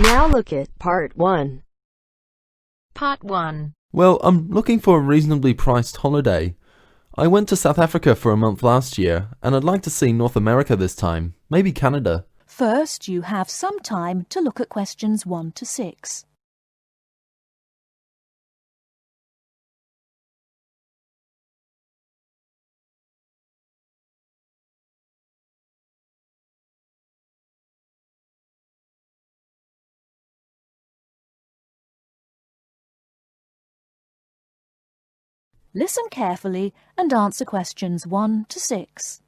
Now look at Part 1. Part 1. Well, I'm looking for a reasonably priced holiday. I went to South Africa for a month last year, and I'd like to see North America this time, maybe Canada. First, you have some time to look at questions 1 to 6. Listen carefully and answer questions 1 to 6.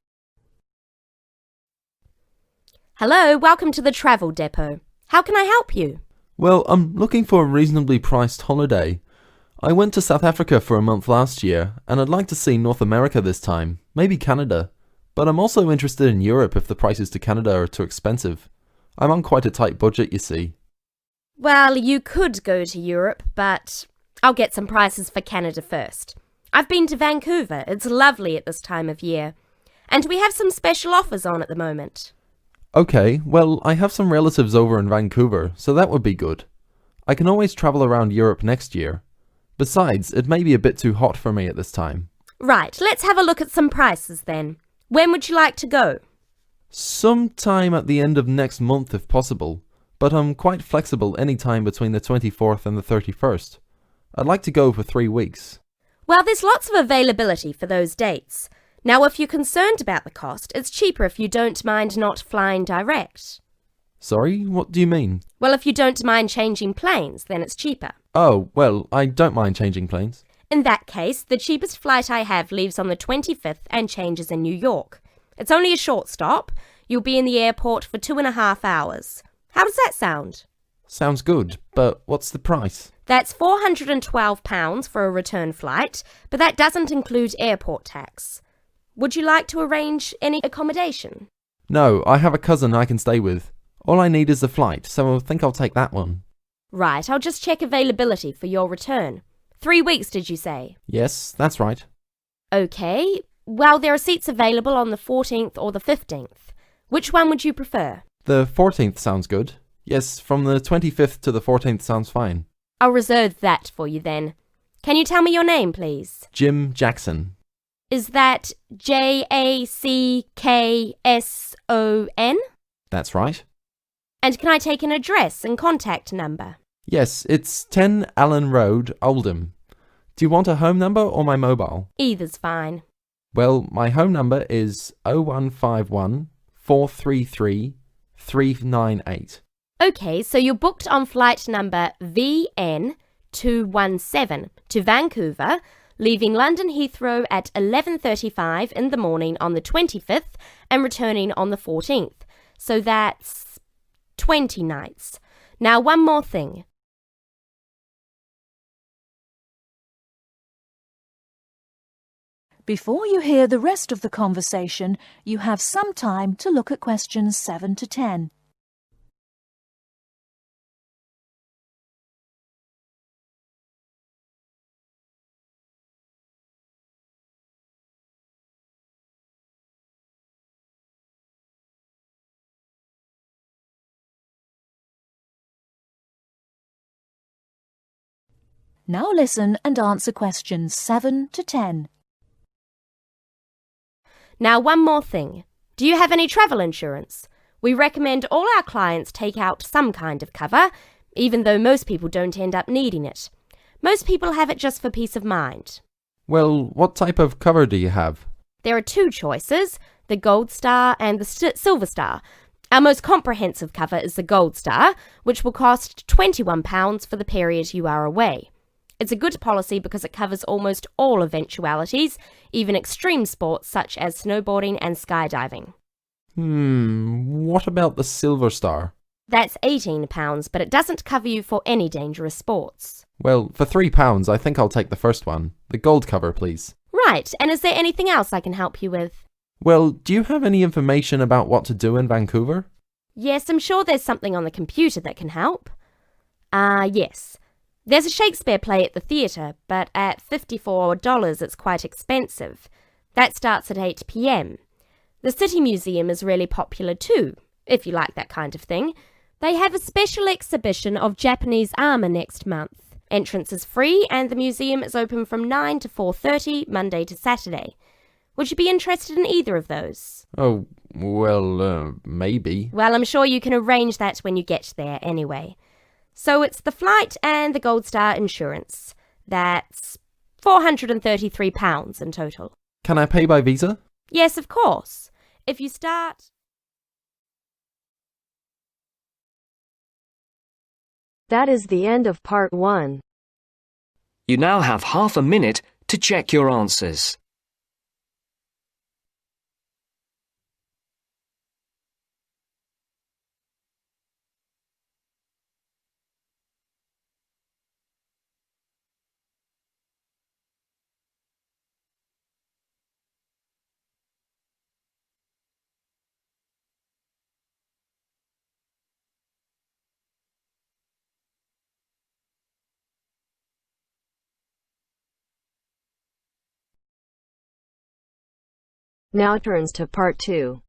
Hello, welcome to the travel depot. How can I help you? Well, I'm looking for a reasonably priced holiday. I went to South Africa for a month last year, and I'd like to see North America this time, maybe Canada. But I'm also interested in Europe if the prices to Canada are too expensive. I'm on quite a tight budget, you see. Well, you could go to Europe, but I'll get some prices for Canada first. I've been to Vancouver. It's lovely at this time of year. And we have some special offers on at the moment. Okay, well, I have some relatives over in Vancouver, so that would be good. I can always travel around Europe next year. Besides, it may be a bit too hot for me at this time. Right, let's have a look at some prices then. When would you like to go? Sometime at the end of next month if possible, but I'm quite flexible any time between the 24th and the 31st. I'd like to go for 3 weeks. Well, there's lots of availability for those dates. Now, if you're concerned about the cost, it's cheaper if you don't mind not flying direct. Sorry, what do you mean? Well, if you don't mind changing planes, then it's cheaper. Oh, well, I don't mind changing planes. In that case, the cheapest flight I have leaves on the 25th and changes in New York. It's only a short stop. You'll be in the airport for 2.5 hours. How does that sound? Sounds good, but what's the price? That's £412 for a return flight, but that doesn't include airport tax. Would you like to arrange any accommodation? No, I have a cousin I can stay with. All I need is the flight, so I think I'll take that one. Right, I'll just check availability for your return. 3 weeks, did you say? Yes, that's right. Okay, well, there are seats available on the 14th or the 15th. Which one would you prefer? The 14th sounds good. Yes, from the 25th to the 14th sounds fine. I'll reserve that for you then. Can you tell me your name, please? Jim Jackson. Is that Jackson? That's right. And can I take an address and contact number? Yes, it's 10 Allen Road, Oldham. Do you want a home number or my mobile? Either's fine. Well, my home number is 0151 433 398. Okay, so you're booked on flight number VN217 to Vancouver, leaving London Heathrow at 11:35 in the morning on the 25th and returning on the 14th. So that's 20 nights. Now, one more thing. Before you hear the rest of the conversation, you have some time to look at questions 7 to 10. Now listen and answer questions 7 to 10. Now, one more thing. Do you have any travel insurance? We recommend all our clients take out some kind of cover, even though most people don't end up needing it. Most people have it just for peace of mind. Well, what type of cover do you have? There are 2 choices, the Gold Star and the Silver Star. Our most comprehensive cover is the Gold Star, which will cost £21 for the period you are away. It's a good policy because it covers almost all eventualities, even extreme sports such as snowboarding and skydiving. What about the Silver Star? That's £18, but it doesn't cover you for any dangerous sports. Well, for £3, I think I'll take the first one. The gold cover, please. Right, and is there anything else I can help you with? Well, do you have any information about what to do in Vancouver? Yes, I'm sure there's something on the computer that can help. Yes. There's a Shakespeare play at the theatre, but at $54 it's quite expensive. That starts at 8 p.m. The City Museum is really popular too, if you like that kind of thing. They have a special exhibition of Japanese armour next month. Entrance is free and the museum is open from 9 to 4:30, Monday to Saturday. Would you be interested in either of those? Oh, well, maybe. Well, I'm sure you can arrange that when you get there anyway. So it's the flight and the Gold Star insurance. That's £433 in total. Can I pay by Visa? Yes, of course. If you start... That is the end of part 1. You now have half a minute to check your answers. Now turns to part 2.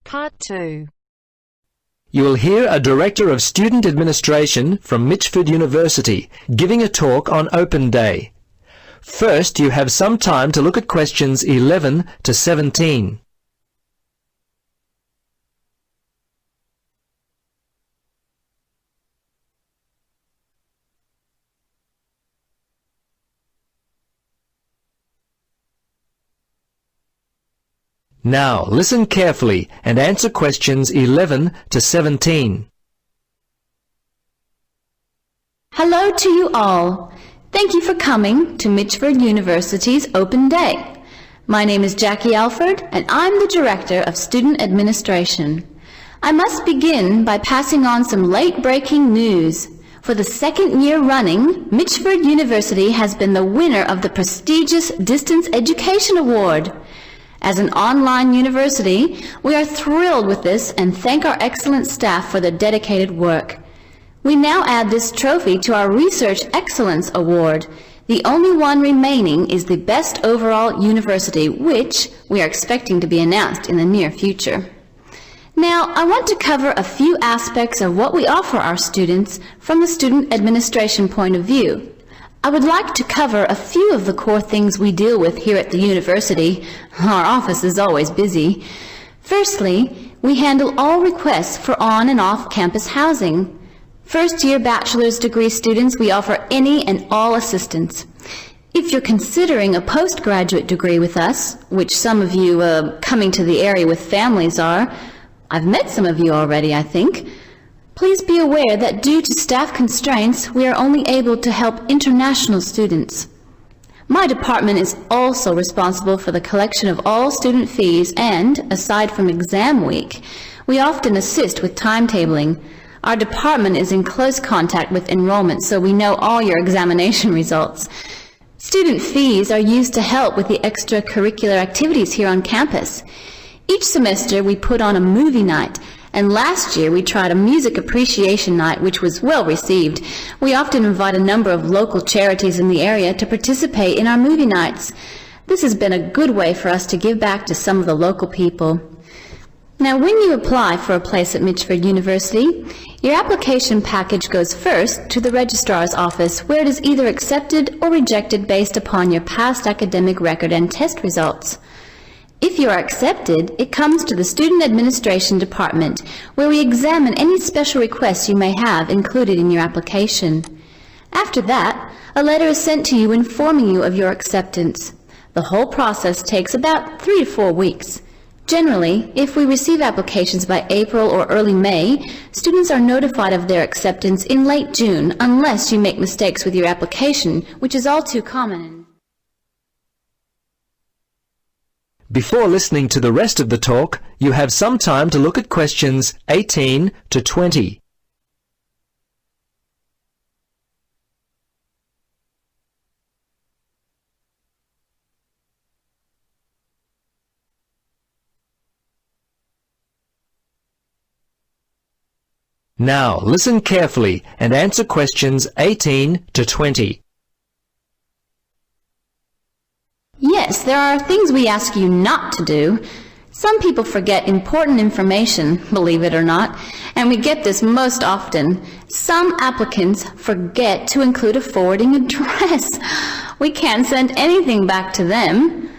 Part 2. You will hear a Director of Student Administration from Mitchford University giving a talk on Open Day. First, you have some time to look at questions 11 to 17. Now, listen carefully and answer questions 11 to 17. Hello to you all. Thank you for coming to Mitchford University's Open Day. My name is Jackie Alford and I'm the Director of Student Administration. I must begin by passing on some late-breaking news. For the second year running, Mitchford University has been the winner of the prestigious Distance Education Award. As an online university, we are thrilled with this and thank our excellent staff for their dedicated work. We now add this trophy to our Research Excellence Award. The only one remaining is the Best Overall University, which we are expecting to be announced in the near future. Now, I want to cover a few aspects of what we offer our students from the student administration point of view. I would like to cover a few of the core things we deal with here at the university. Our office is always busy. Firstly, we handle all requests for on and off campus housing. First-year bachelor's degree students, we offer any and all assistance. If you're considering a postgraduate degree with us, which some of you coming to the area with families are, I've met some of you already, I think. Please be aware that due to staff constraints, we are only able to help international students. My department is also responsible for the collection of all student fees and, aside from exam week, we often assist with timetabling. Our department is in close contact with enrollment, so we know all your examination results. Student fees are used to help with the extracurricular activities here on campus. Each semester we put on a movie night, and last year we tried a music appreciation night which was well received. We often invite a number of local charities in the area to participate in our movie nights. This has been a good way for us to give back to some of the local people. Now, when you apply for a place at Mitchford University, your application package goes first to the registrar's office, where it is either accepted or rejected based upon your past academic record and test results. If you are accepted, it comes to the Student Administration Department, where we examine any special requests you may have included in your application. After that, a letter is sent to you informing you of your acceptance. The whole process takes about 3 to 4 weeks. Generally, if we receive applications by April or early May, students are notified of their acceptance in late June, unless you make mistakes with your application, which is all too common. Before listening to the rest of the talk, you have some time to look at questions 18 to 20. Now, listen carefully and answer questions 18 to 20. Yes, there are things we ask you not to do. Some people forget important information, believe it or not, and we get this most often. Some applicants forget to include a forwarding address. We can't send anything back to them.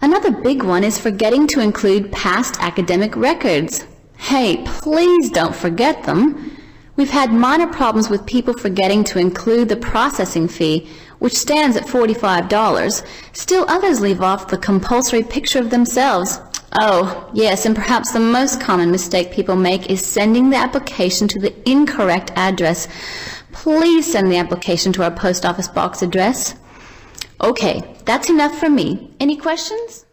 Another big one is forgetting to include past academic records. Hey, please don't forget them. We've had minor problems with people forgetting to include the processing fee, which stands at $45. Still others leave off the compulsory picture of themselves. Oh, yes, and perhaps the most common mistake people make is sending the application to the incorrect address. Please send the application to our post office box address. Okay, that's enough for me. Any questions?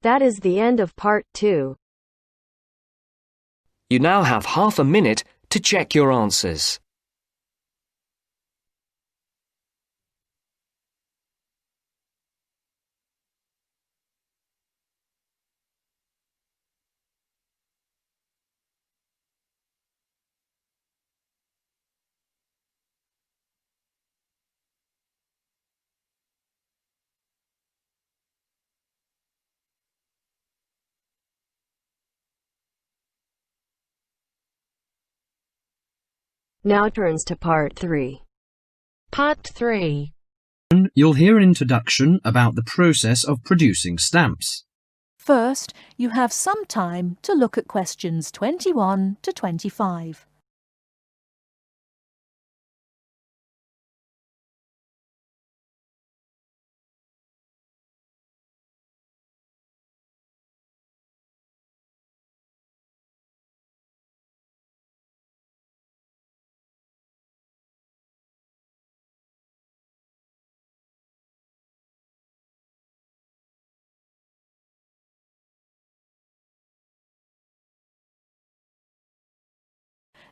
That is the end of part 2. You now have half a minute to check your answers. Now turns to part 3. Part 3. You'll hear an introduction about the process of producing stamps. First, you have some time to look at questions 21 to 25.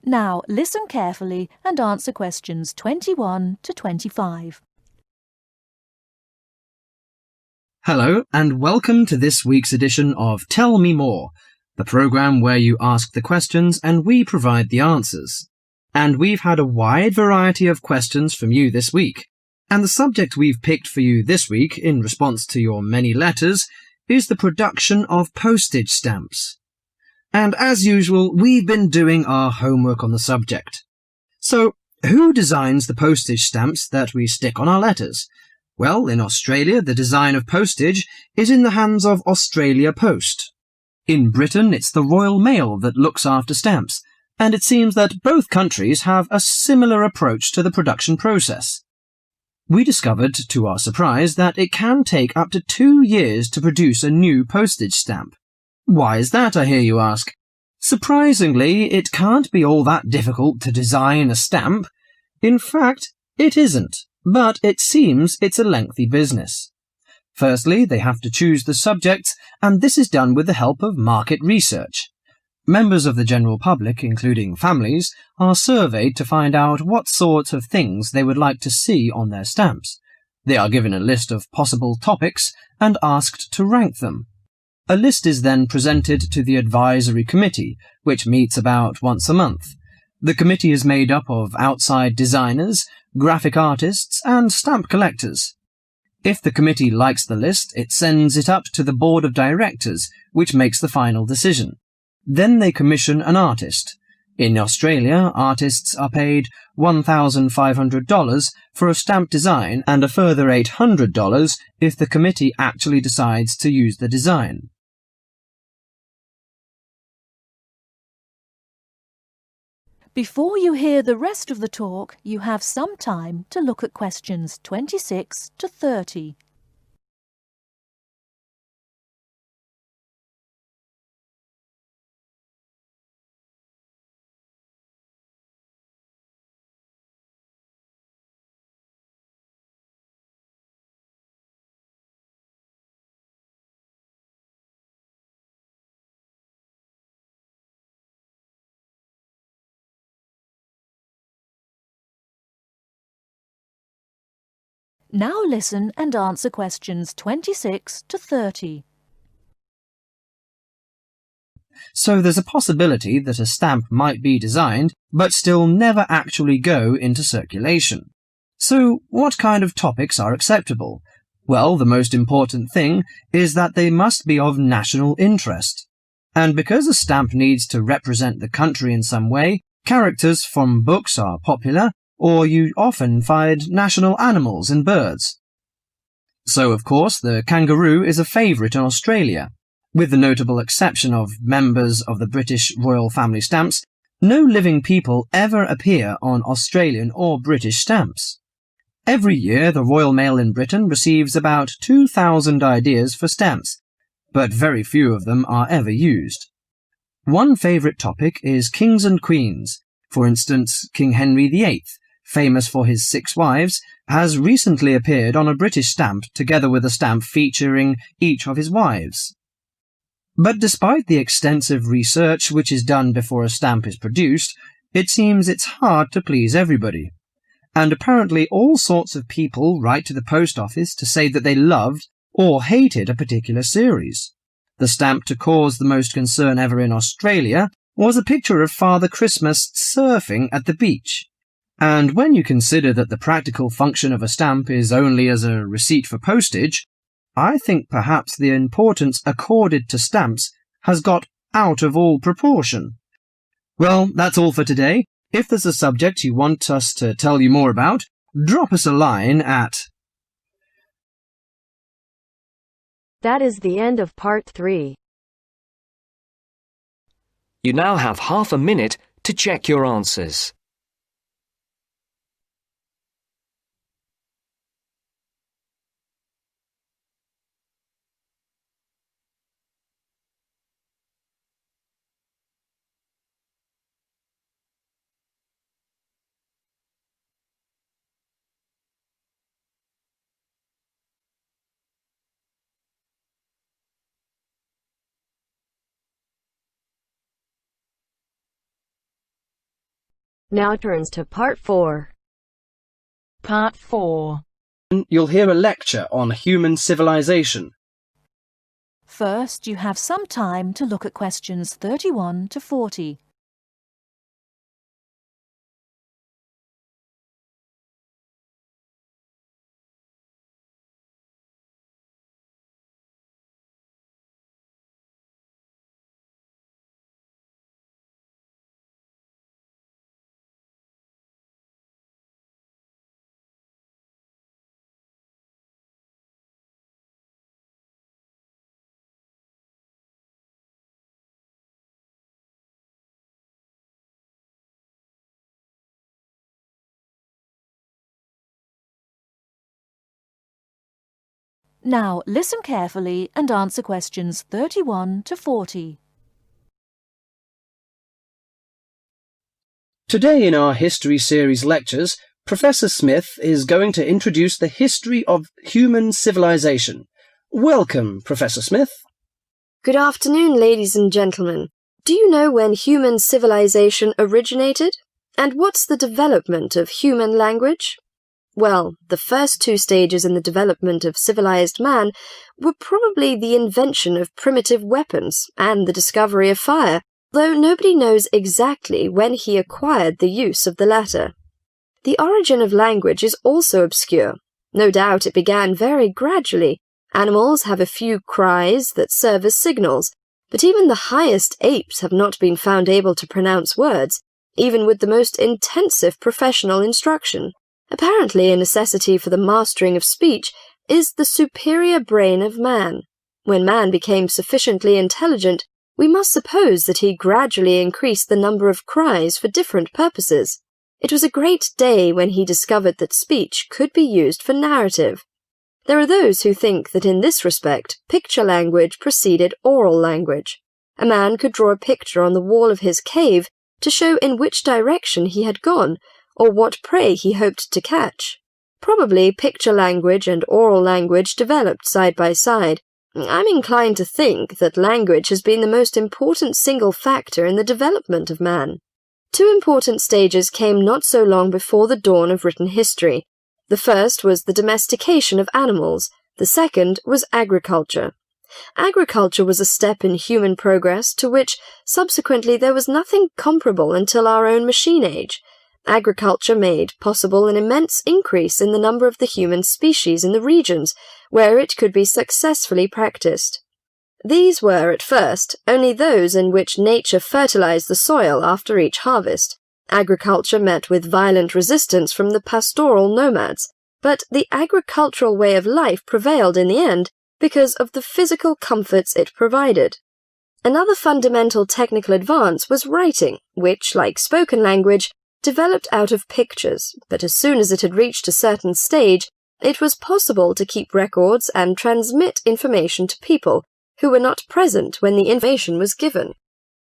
Now listen carefully and answer questions 21 to 25. Hello, and welcome to this week's edition of Tell Me More, the programme where you ask the questions and we provide the answers. And we've had a wide variety of questions from you this week. And the subject we've picked for you this week, in response to your many letters, is the production of postage stamps. And as usual, we've been doing our homework on the subject. So, who designs the postage stamps that we stick on our letters? Well, in Australia, the design of postage is in the hands of Australia Post. In Britain, it's the Royal Mail that looks after stamps, and it seems that both countries have a similar approach to the production process. We discovered, to our surprise, that it can take up to 2 years to produce a new postage stamp. Why is that, I hear you ask? Surprisingly, it can't be all that difficult to design a stamp. In fact, it isn't, but it seems it's a lengthy business. Firstly, they have to choose the subjects, and this is done with the help of market research. Members of the general public, including families, are surveyed to find out what sorts of things they would like to see on their stamps. They are given a list of possible topics and asked to rank them. A list is then presented to the advisory committee, which meets about once a month. The committee is made up of outside designers, graphic artists, and stamp collectors. If the committee likes the list, it sends it up to the board of directors, which makes the final decision. Then they commission an artist. In Australia, artists are paid $1,500 for a stamp design and a further $800 if the committee actually decides to use the design. Before you hear the rest of the talk, you have some time to look at questions 26 to 30. Now listen and answer questions 26 to 30. So there's a possibility that a stamp might be designed, but still never actually go into circulation. So what kind of topics are acceptable? Well, the most important thing is that they must be of national interest. And because a stamp needs to represent the country in some way, characters from books are popular, or you often find national animals and birds. So, of course, the kangaroo is a favourite in Australia. With the notable exception of members of the British royal family stamps, no living people ever appear on Australian or British stamps. Every year, the Royal Mail in Britain receives about 2,000 ideas for stamps, but very few of them are ever used. One favourite topic is kings and queens. For instance, King Henry VIII, famous for his 6 wives, has recently appeared on a British stamp together with a stamp featuring each of his wives. But despite the extensive research which is done before a stamp is produced, it seems it's hard to please everybody. And apparently all sorts of people write to the post office to say that they loved or hated a particular series. The stamp to cause the most concern ever in Australia was a picture of Father Christmas surfing at the beach. And when you consider that the practical function of a stamp is only as a receipt for postage, I think perhaps the importance accorded to stamps has got out of all proportion. Well, that's all for today. If there's a subject you want us to tell you more about, drop us a line at... That is the end of part 3. You now have half a minute to check your answers. Now turns to part 4. Part 4. You'll hear a lecture on human civilization. First, you have some time to look at questions 31 to 40. Now listen carefully and answer questions 31 to 40. Today in our History Series lectures, Professor Smith is going to introduce the history of human civilization. Welcome, Professor Smith. Good afternoon, ladies and gentlemen. Do you know when human civilization originated? And what's the development of human language? Well, the first 2 stages in the development of civilized man were probably the invention of primitive weapons and the discovery of fire, though nobody knows exactly when he acquired the use of the latter. The origin of language is also obscure. No doubt it began very gradually. Animals have a few cries that serve as signals, but even the highest apes have not been found able to pronounce words, even with the most intensive professional instruction. Apparently, a necessity for the mastering of speech is the superior brain of man. When man became sufficiently intelligent, we must suppose that he gradually increased the number of cries for different purposes. It was a great day when he discovered that speech could be used for narrative. There are those who think that in this respect, picture language preceded oral language. A man could draw a picture on the wall of his cave to show in which direction he had gone, or what prey he hoped to catch. Probably picture language and oral language developed side by side. I'm inclined to think that language has been the most important single factor in the development of man. 2 important stages came not so long before the dawn of written history. The first was the domestication of animals. The second was agriculture. Agriculture was a step in human progress to which, subsequently, there was nothing comparable until our own machine age. agriculture made possible an immense increase in the number of the human species in the regions where it could be successfully practiced. These were, at first, only those in which nature fertilized the soil after each harvest. Agriculture met with violent resistance from the pastoral nomads, but the agricultural way of life prevailed in the end because of the physical comforts it provided. Another fundamental technical advance was writing, which, like spoken language, developed out of pictures, but as soon as it had reached a certain stage, it was possible to keep records and transmit information to people who were not present when the information was given.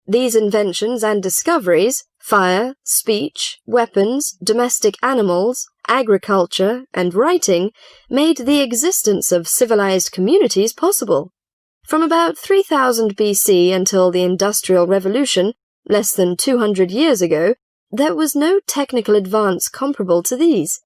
These inventions and discoveries, fire, speech, weapons, domestic animals, agriculture, and writing, made the existence of civilized communities possible. From about 3000 BC until the Industrial Revolution, less than 200 years ago, there was no technical advance comparable to these.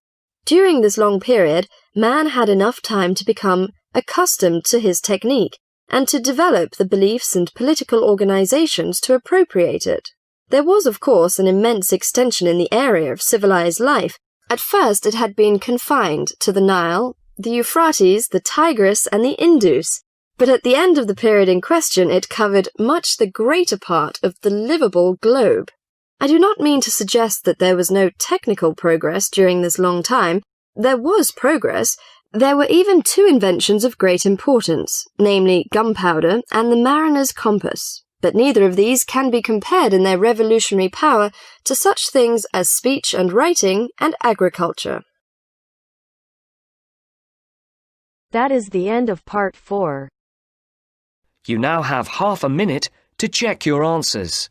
During this long period, man had enough time to become accustomed to his technique and to develop the beliefs and political organizations to appropriate it. There was, of course, an immense extension in the area of civilized life. At first it had been confined to the Nile, the Euphrates, the Tigris, and the Indus, but at the end of the period in question it covered much the greater part of the livable globe. I do not mean to suggest that there was no technical progress during this long time. There was progress. There were even two inventions of great importance, namely gunpowder and the mariner's compass, but neither of these can be compared in their revolutionary power to such things as speech and writing and agriculture. That is the end of part 4. You now have half a minute to check your answers.